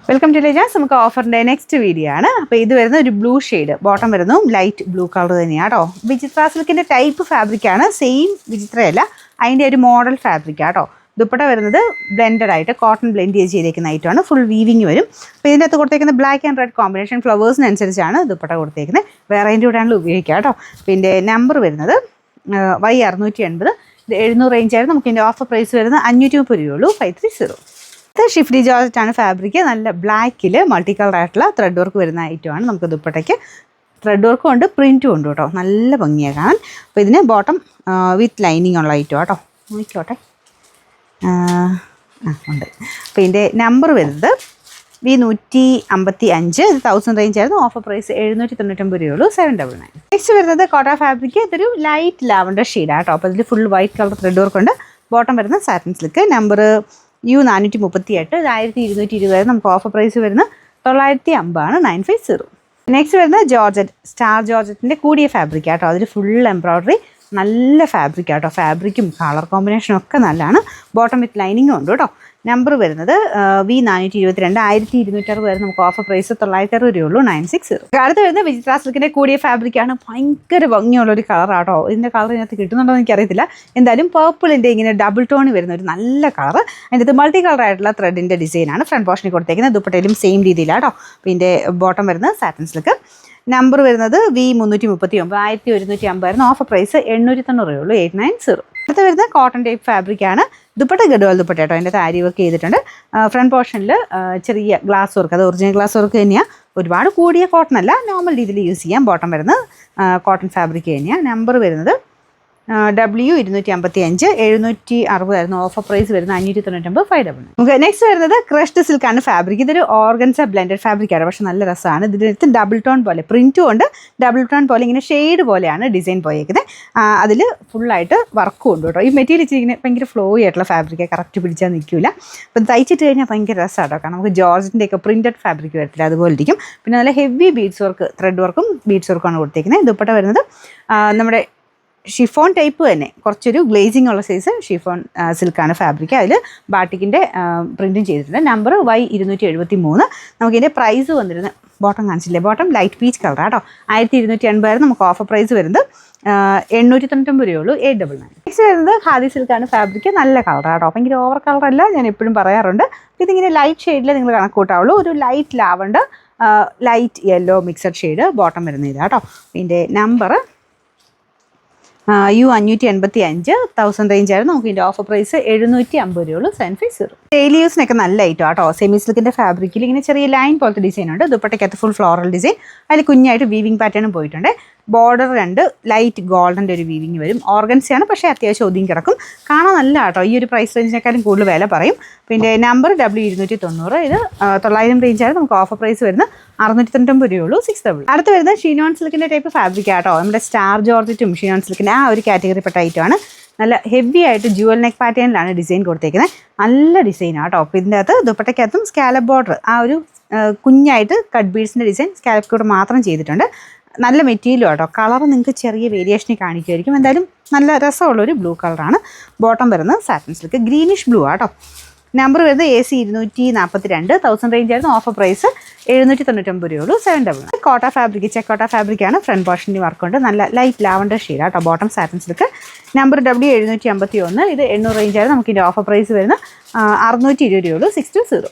Welcome to ലേജാസ്. നമുക്ക് ഓഫറിൻ്റെ next video ആണ്. അപ്പോൾ ഇത് വരുന്ന ഒരു ബ്ലൂ ഷെയ്ഡ്, ബോട്ടം വരുന്നു ലൈറ്റ് ബ്ലൂ കളർ തന്നെയാണ് കേട്ടോ. വിചിത്ര സിൽക്കിൻ്റെ ടൈപ്പ് ഫാബ്രിക്കാണ്, സെയിം വിചിത്രയല്ല, അതിൻ്റെ ഒരു മോഡൽ ഫാബ്രിക്കാണ് കേട്ടോ. ദുപ്പട്ട വരുന്നത് ബ്ലെൻഡഡ് ആയിട്ട് കോട്ടൺ ബ്ലെൻഡ് ചെയ്തേക്കുന്ന ഐറ്റമാണ്, ഫുൾ വീവിങ് വരും. അപ്പോൾ ഇതിൻ്റെ അകത്ത് കൊടുത്തേക്കുന്ന ബ്ലാക്ക് ആൻഡ് റെഡ് കോമ്പിനേഷൻ ഫ്ലവേഴ്സിനനുസരിച്ചാണ് ദുപ്പട്ട കൊടുത്തേക്കുന്നത്. വേറെ അതിൻ്റെ കൂടെയാണല്ലോ ഉപയോഗിക്കുക കേട്ടോ. പിന്നെ നമ്പർ വരുന്നത് Y680, ഇത് 700 റേഞ്ചായിരുന്നു. നമുക്ക് ഇതിൻ്റെ ഓഫർ പ്രൈസ് വരുന്നത് 530 രൂപയുള്ളൂ, 530. ഇത് ഷിഫ്റ്റി ജോർജറ്റാണ് ഫാബ്രിക്, നല്ല ബ്ലാക്കിൽ മൾട്ടി കളർ ആയിട്ടുള്ള ത്രെഡ് വർക്ക് വരുന്ന ഐറ്റമാണ്. നമുക്ക് ദുപ്പട്ടയ്ക്ക് ത്രെഡ് വർക്കും ഉണ്ട്, പ്രിൻറ്റും ഉണ്ട് കേട്ടോ, നല്ല ഭംഗിയാണ് കാണാൻ. അപ്പോൾ ഇതിന് ബോട്ടം വിത്ത് ലൈനിങ് ഉള്ള ഐറ്റം കേട്ടോ, നോക്കിക്കോട്ടെ ഉണ്ട്. അപ്പോൾ ഇതിൻ്റെ നമ്പർ വരുന്നത് V155, ഇത് 1000 റേഞ്ച് ആയിരുന്നു. ഓഫർ പ്രൈസ് 799 രൂപയുള്ളൂ, 799. നെക്സ്റ്റ് വരുന്നത് കോട്ട ഫാബ്രിക്, ഇതൊരു ലൈറ്റ് ലാവൻഡർ ഷെയ്ഡാണ് കേട്ടോ. അപ്പോൾ ഇതിൽ full white colour thread work ഉണ്ട്. ബോട്ടം വരുന്ന സാറ്റിൻ സിൽക്ക്, നമ്പർ U438, ഇത് 1220. നമുക്ക് ഓഫർ പ്രൈസ് വരുന്നത് 950 ആണ്, 950. നെക്സ്റ്റ് വരുന്നത് ജോർജറ്റ്, സ്റ്റാർ ജോർജറ്റിൻ്റെ കൂടിയ ഫാബ്രിക് കേട്ടോ. അതിൽ ഫുൾ എംബ്രോയ്ഡറി, നല്ല ഫാബ്രിക് കേട്ടോ. ഫാബ്രിക്കും കളർ കോമ്പിനേഷനും ഒക്കെ നല്ലതാണ്. ബോട്ടം വിത്ത് ലൈനിങ്ങും ഉണ്ട് കേട്ടോ. നമ്പർ വരുന്നത് V422, 1260 വരെ. നമുക്ക് ഓഫർ പ്രൈസ് 960 രൂപയുള്ളൂ, 960. അടുത്ത് വരുന്നത് വിചിത്ര സിൽക്കിൻ്റെ കൂടിയ ഫാബ്രിക്കാണ്. ഭയങ്കര ഭംഗിയുള്ളൊരു കളറാട്ടോ. ഇതിൻ്റെ കളർ ഇതിനകത്ത് കിട്ടുന്നുണ്ടോ എന്ന് എനിക്കറിയത്തില്ല. എന്തായാലും പേർപ്പിളിൻ്റെ ഇങ്ങനെ ഡബിൾ ടോൺ വരുന്ന ഒരു നല്ല കളർ. അതിൻ്റെ അത് മൾട്ടി കളർ ആയിട്ടുള്ള ത്രെഡിൻ്റെ ഡിസൈനാണ് ഫ്രണ്ട് പോർഷനിൽ കൊടുത്തേക്കുന്നത്. ദുപ്പട്ടയിലും സെയിം രീതിയിലാണ് കേട്ടോ. അപ്പോൾ ഇതിൻ്റെ ബോട്ടം വരുന്നത് സാറ്റിൻ സിൽക്ക്. നമ്പർ വരുന്നത് V339, 1150 ആയിരുന്നു. ഓഫർ പ്രൈസ് 890 രൂപയുള്ളൂ, 890. അടുത്ത് വരുന്നത് കോട്ടൺ ടൈപ്പ് ഫാബ്രിക്കാണ്. ദുപ്പട്ട ഗഡ്വാൾ ദുപ്പട്ട കേട്ടോ. അതിൻ്റെ താരി വർക്ക് ചെയ്തിട്ടുണ്ട്. ഫ്രണ്ട് പോർഷനിൽ ചെറിയ ഗ്ലാസ് വർക്ക്, അത് ഒറിജിനൽ ഗ്ലാസ് വർക്ക് തന്നെയാണ്. ഒരുപാട് കൂടിയ കോട്ടൺ അല്ല, നോർമൽ രീതിയിൽ യൂസ് ചെയ്യാം. ബോട്ടം വരുന്നത് കോട്ടൺ ഫാബ്രിക് തന്നെയാണ്. നമ്പർ വരുന്നത് W255, 760 ആയിരുന്നു. ഓഫർ പ്രൈസ് വരുന്നത് 599, 599. നമുക്ക് നെക്സ്റ്റ് വരുന്നത് ക്രഷ്ഡ് സിൽക്കാണ് ഫാബ്രിക്. ഇതൊരു ഓർഗൻസ ബ്ലെൻഡഡ് ഫാബ്രിക്കാണ്, പക്ഷെ നല്ല രസമാണ്. ഇതിനകത്ത് ഡബിൾ ടോൺ പോലെ പ്രിൻറ്റും ഉണ്ട്, ഡബിൾ ടോൺ പോലെ ഇങ്ങനെ ഷെയ്ഡ് പോലെയാണ് ഡിസൈൻ പോയേക്കുന്നത്. അതിൽ ഫുള്ളായിട്ട് വർക്കും ഉണ്ട് കേട്ടോ. ഈ മെറ്റീരിയൽ ഇച്ചിരിങ്ങനെ ഭയങ്കര ഫ്ലോ ആയിട്ടുള്ള ഫാബ്രിക്ക്, കറക്റ്റ് പിടിച്ചാൽ നിൽക്കില്ല. അപ്പം തയ്ച്ചിട്ട് കഴിഞ്ഞാൽ ഭയങ്കര രസമാണ് കേട്ടോ. കാരണം നമുക്ക് ജോർജിൻ്റെ ഒക്കെ പ്രിൻറ്റഡ് ഫാബ്രിക് വരത്തില്ല, അതുപോലെ ഇരിക്കും. പിന്നെ നല്ല ഹെവി ബീഡ്സ് വർക്ക്, ത്രെഡ് വർക്കും ബീഡ്സ് വർക്കുമാണ് കൊടുത്തേക്കുന്നത്. ദുപ്പട്ട വരുന്നത് നമ്മുടെ ഷിഫോൺ ടൈപ്പ് തന്നെ, കുറച്ചൊരു ഗ്ലേസിങ് ഉള്ള സൈസ് ഷിഫോൺ സിൽക്കാണ് ഫാബ്രിക്. അതിൽ ബാട്ടിക്കിൻ്റെ പ്രിൻറ്റും ചെയ്തിട്ടുണ്ട്. Number Y273. നമുക്കിതിൻ്റെ പ്രൈസ് വന്നിരുന്നത്, ബോട്ടം കാണിച്ചില്ലേ, ബോട്ടം ലൈറ്റ് പീച്ച് കളറാണ് കേട്ടോ. 1280 ആയിരുന്നു. നമുക്ക് ഓഫർ പ്രൈസ് വരുന്നത് 899 രൂപയുള്ളൂ, 899. നെക്സ്റ്റ് വരുന്നത് ഖാദി സിൽക്കാണ് ഫാബ്രിക്. നല്ല കളറാണ് കേട്ടോ, ഭയങ്കര ഓവർ കളറല്ല, ഞാൻ എപ്പോഴും പറയാറുണ്ട്. ഇതിങ്ങനെ ലൈറ്റ് ഷെയ്ഡിൽ നിങ്ങൾ കണക്കൂട്ടാവുള്ളൂ. ഒരു light lavender, light yellow mixed shade bottom വരുന്ന ഇതാണ് കേട്ടോ. ഇതിൻ്റെ നമ്പർ U585, 1000 റേഞ്ച് ആയിരുന്നു. നമുക്ക് ഇതിൻ്റെ ഓഫർ പ്രൈസ് 750 രൂപയുള്ളൂ, 750. ഡെയിലി യൂസിനൊക്കെ നല്ല ഐറ്റം കേട്ടോ. സെമി സിൽക്കിൻ്റെ ഫാബ്രിക്കിൽ ഇങ്ങനെ ചെറിയ ലൈൻ പോലത്തെ ഡിസൈൻ ഉണ്ട്. ദുപ്പട്ടയ്ക്കകത്ത് ഫുൾ ഫ്ലോറൽ ഡിസൈൻ, അതിൽ കുഞ്ഞായിട്ട് വീവിങ് പാറ്റേണും പോയിട്ടുണ്ട്. ബോർഡർ 2 ലൈറ്റ് ഗോൾഡൻ്റെ ഒരു വീവിങ് വരും. ഓർഗൻസിയാണ്, പക്ഷേ അത്യാവശ്യം ഒതുങ്ങി കിടക്കും. കാണാൻ നല്ല കേട്ടോ. ഈ ഒരു പ്രൈസ് റേഞ്ചിനേക്കാളും കൂടുതൽ വില പറയും. പിന്നെ നമ്പർ W290, ഇത് 900 റേഞ്ചാണ്. നമുക്ക് ഓഫർ പ്രൈസ് വരുന്നത് 699 രൂപയുള്ളൂ, 600. അടുത്ത് വരുന്നത് ഷിനോൺ സിൽക്കിൻ്റെ ടൈപ്പ് ഫാബ്രിക് ആട്ടോ. നമ്മുടെ സ്റ്റാർ ജോർജറ്റും ഷിനോൺ സിൽക്കിൻ്റെ ആ ഒരു കാറ്റഗറിപ്പെട്ട ഐറ്റമാണ്. നല്ല ഹെവി ആയിട്ട് ജുവൽ നെക്ക് പാറ്റേണിലാണ് ഡിസൈൻ കൊടുത്തേക്കുന്നത്. നല്ല ഡിസൈനാണ് കേട്ടോ. അപ്പോൾ ഇതിൻ്റെ അകത്ത് ദുപ്പട്ടയ്ക്കകത്തും സ്കാലപ്പ് ബോർഡർ, ആ ഒരു കുഞ്ഞായിട്ട് കട്ട് ബീഡ്സിൻ്റെ ഡിസൈൻ സ്കാലപ്പ് കൂടെ മാത്രം ചെയ്തിട്ടുണ്ട്. നല്ല മെറ്റീരിയലും കേട്ടോ. കളർ നിങ്ങൾക്ക് ചെറിയ വേരിയേഷനിൽ കാണിക്കുമായിരിക്കും. എന്തായാലും നല്ല രസമുള്ളൊരു ബ്ലൂ കളറാണ്. ബോട്ടം വരുന്നത് സാറ്റിൻ സിൽക്ക്, ഗ്രീനിഷ് ബ്ലൂ ആട്ടോ. നമ്പർ വരുന്നത് AC242, 1000 റേഞ്ച് ആയിരുന്നു. ഓഫർ പ്രൈസ് 799 രൂപയുള്ളൂ, 700. കോട്ട ഫാബ്രിക്, ചെക്കോട്ട ഫാബ്രിക്കാണ്. ഫ്രണ്ട് പോർഷനിൽ വർക്കുണ്ട്. നല്ല ലൈറ്റ് ലാവൻഡർ ഷെയ്ഡ് കേട്ടോ. Bottom satin silk. Number W751, ഇത് 800 റേഞ്ച് ആയിരുന്നു. നമുക്ക് ഇതിൻ്റെ ഓഫർ പ്രൈസ് വരുന്നത് 620 രൂപയുള്ളൂ, 620.